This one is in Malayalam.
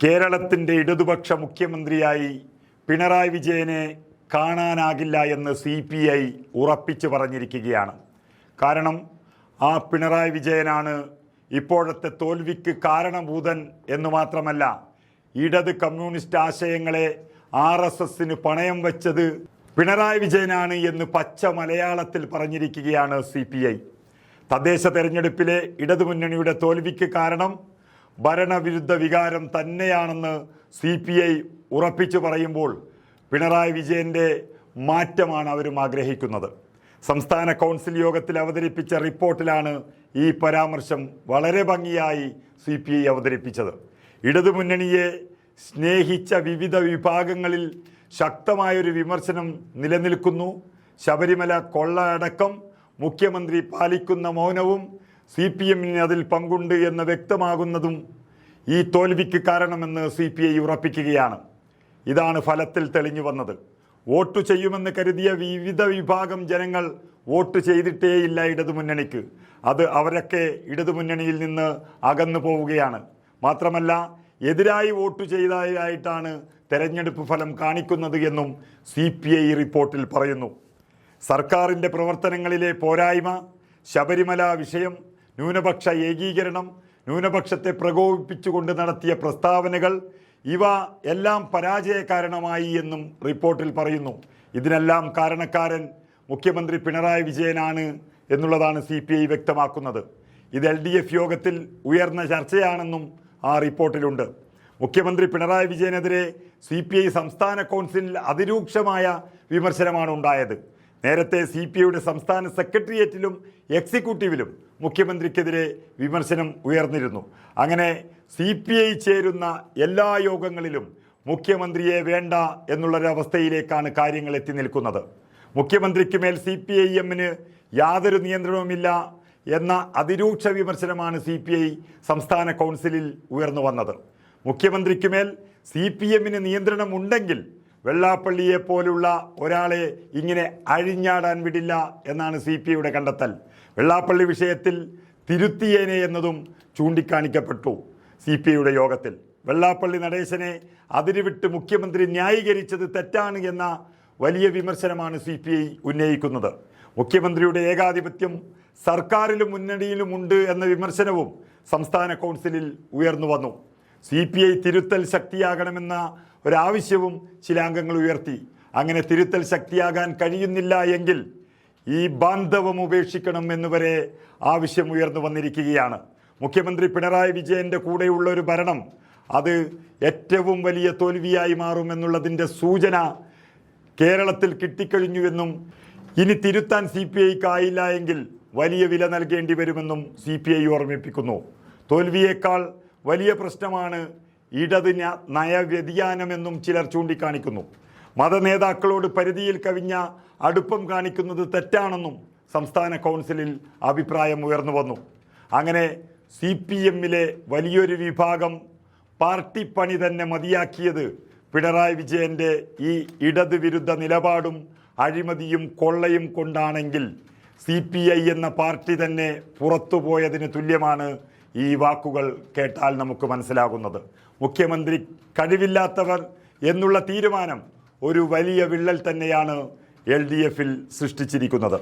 കേരളത്തിൻ്റെ ഇടതുപക്ഷ മുഖ്യമന്ത്രിയായി പിണറായി വിജയനെ കാണാനാകില്ല എന്ന് CPI ഉറപ്പിച്ചു പറഞ്ഞിരിക്കുകയാണ്. കാരണം ആ പിണറായി വിജയനാണ് ഇപ്പോഴത്തെ തോൽവിക്ക് കാരണഭൂതൻ എന്ന് മാത്രമല്ല, ഇടത് കമ്മ്യൂണിസ്റ്റ് ആശയങ്ങളെ RSSന് പണയം വെച്ചത് പിണറായി വിജയനാണ് എന്ന് പച്ച മലയാളത്തിൽ പറഞ്ഞിരിക്കുകയാണ് CPI. തദ്ദേശ തെരഞ്ഞെടുപ്പിലെ ഇടതുമുന്നണിയുടെ തോൽവിക്ക് കാരണം ഭരണവിരുദ്ധ വികാരം തന്നെയാണെന്ന് CPI ഉറപ്പിച്ചു പറയുമ്പോൾ പിണറായി വിജയൻ്റെ മാറ്റമാണ് അവരും ആഗ്രഹിക്കുന്നത്. സംസ്ഥാന കൗൺസിൽ യോഗത്തിൽ അവതരിപ്പിച്ച റിപ്പോർട്ടിലാണ് ഈ പരാമർശം വളരെ ഭംഗിയായി CPI അവതരിപ്പിച്ചത്. ഇടതുമുന്നണിയെ സ്നേഹിച്ച വിവിധ വിഭാഗങ്ങളിൽ ശക്തമായൊരു വിമർശനം നിലനിൽക്കുന്നു. ശബരിമല കൊള്ള അടക്കം മുഖ്യമന്ത്രി പാലിക്കുന്ന മൗനവും CPMന് അതിൽ പങ്കുണ്ട് എന്ന് വ്യക്തമാകുന്നതും ഈ തോൽവിക്ക് കാരണമെന്ന് CPI ഉറപ്പിക്കുകയാണ്. ഇതാണ് ഫലത്തിൽ തെളിഞ്ഞു വന്നത്. വോട്ട് ചെയ്യുമെന്ന് കരുതിയ വിവിധ വിഭാഗം ജനങ്ങൾ വോട്ട് ചെയ്തിട്ടേയില്ല ഇടതുമുന്നണിക്ക്. അവരൊക്കെ ഇടതുമുന്നണിയിൽ നിന്ന് അകന്നു പോവുകയാണ്. മാത്രമല്ല, എതിരായി വോട്ട് ചെയ്തതായിട്ടാണ് തെരഞ്ഞെടുപ്പ് ഫലം കാണിക്കുന്നത് എന്നും CPI റിപ്പോർട്ടിൽ പറയുന്നു. സർക്കാരിൻ്റെ പ്രവർത്തനങ്ങളിലെ പോരായ്മ, ശബരിമല വിഷയം, ന്യൂനപക്ഷ ഏകീകരണം, ന്യൂനപക്ഷത്തെ പ്രകോപിപ്പിച്ചുകൊണ്ട് നടത്തിയ പ്രസ്താവനകൾ, ഇവ എല്ലാം പരാജയ കാരണമായി എന്നും റിപ്പോർട്ടിൽ പറയുന്നു. ഇതിനെല്ലാം കാരണക്കാരൻ മുഖ്യമന്ത്രി പിണറായി വിജയനാണ് എന്നുള്ളതാണ് CPI വ്യക്തമാക്കുന്നത്. ഇത് LDF യോഗത്തിൽ ഉയർന്ന ചർച്ചയാണെന്നും ആ റിപ്പോർട്ടിലുണ്ട്. മുഖ്യമന്ത്രി പിണറായി വിജയനെതിരെ CPI സംസ്ഥാന കൗൺസിലിൽ അതിരൂക്ഷമായ വിമർശനമാണ് ഉണ്ടായത്. നേരത്തെ CPIയുടെ സംസ്ഥാന സെക്രട്ടേറിയറ്റിലും എക്സിക്യൂട്ടീവിലും മുഖ്യമന്ത്രിക്കെതിരെ വിമർശനം ഉയർന്നിരുന്നു. അങ്ങനെ CPI ചേരുന്ന എല്ലാ യോഗങ്ങളിലും മുഖ്യമന്ത്രിയെ വേണ്ട എന്നുള്ളൊരവസ്ഥയിലേക്കാണ് കാര്യങ്ങൾ എത്തി നിൽക്കുന്നത്. മുഖ്യമന്ത്രിക്ക് മേൽ CPIMന് യാതൊരു നിയന്ത്രണവുമില്ല എന്ന അതിരൂക്ഷ വിമർശനമാണ് CPI സംസ്ഥാന കൗൺസിലിൽ ഉയർന്നു വന്നത്. മുഖ്യമന്ത്രിക്ക് മേൽ CPMന് നിയന്ത്രണമുണ്ടെങ്കിൽ വെള്ളാപ്പള്ളിയെ പോലുള്ള ഒരാളെ ഇങ്ങനെ അഴിഞ്ഞാടാൻ വിടില്ല എന്നാണ് CPIയുടെ കണ്ടെത്തൽ. വെള്ളാപ്പള്ളി വിഷയത്തിൽ തിരുത്തിയേനെ എന്നതും ചൂണ്ടിക്കാണിക്കപ്പെട്ടു CPIയുടെ യോഗത്തിൽ. വെള്ളാപ്പള്ളി നടേശനെ അതിരുവിട്ട് മുഖ്യമന്ത്രി ന്യായീകരിച്ചത് തെറ്റാണ് എന്ന വലിയ വിമർശനമാണ് CPI ഉന്നയിക്കുന്നത്. മുഖ്യമന്ത്രിയുടെ ഏകാധിപത്യം സർക്കാരിലും മുന്നണിയിലുമുണ്ട് എന്ന വിമർശനവും സംസ്ഥാന കൗൺസിലിൽ ഉയർന്നു വന്നു. CPI തിരുത്തൽ ശക്തിയാകണമെന്ന ഒരാവശ്യവും ചില അംഗങ്ങൾ ഉയർത്തി. അങ്ങനെ തിരുത്തൽ ശക്തിയാകാൻ കഴിയുന്നില്ല എങ്കിൽ ഈ ബാന്ധവം ഉപേക്ഷിക്കണം എന്നുവരെ ആവശ്യം ഉയർന്നു വന്നിരിക്കുകയാണ്. മുഖ്യമന്ത്രി പിണറായി വിജയൻ്റെ കൂടെയുള്ള ഒരു ഭരണം അത് ഏറ്റവും വലിയ തോൽവിയായി മാറുമെന്നുള്ളതിൻ്റെ സൂചന കേരളത്തിൽ കിട്ടിക്കഴിഞ്ഞുവെന്നും ഇനി തിരുത്താൻ CPIക്കായില്ല എങ്കിൽ വലിയ വില നൽകേണ്ടി വരുമെന്നും CPI ഓർമ്മിപ്പിക്കുന്നു. തോൽവിയേക്കാൾ വലിയ പ്രശ്നമാണ് ഇടത് നയവ്യതിയാനമെന്നും ചിലർ ചൂണ്ടിക്കാണിക്കുന്നു. മതനേതാക്കളോട് പരിധിയിൽ കവിഞ്ഞ അടുപ്പം കാണിക്കുന്നത് തെറ്റാണെന്നും സംസ്ഥാന കൗൺസിലിൽ അഭിപ്രായം ഉയർന്നു വന്നു. അങ്ങനെ CPMലെ വലിയൊരു വിഭാഗം പാർട്ടി പണി തന്നെ മതിയാക്കിയത് പിണറായി വിജയൻ്റെ ഈ ഇടത് വിരുദ്ധ നിലപാടും അഴിമതിയും കൊള്ളയും കൊണ്ടാണെങ്കിൽ CPI എന്ന പാർട്ടി തന്നെ പുറത്തുപോയതിന് തുല്യമാണ് ഈ വാക്കുകൾ കേട്ടാൽ നമുക്ക് മനസ്സിലാകുന്നത്. മുഖ്യമന്ത്രി കഴിവില്ലാത്തവർ എന്നുള്ള തീരുമാനം ഒരു വലിയ വിള്ളൽ തന്നെയാണ് LDFൽ സൃഷ്ടിച്ചിരിക്കുന്നത്.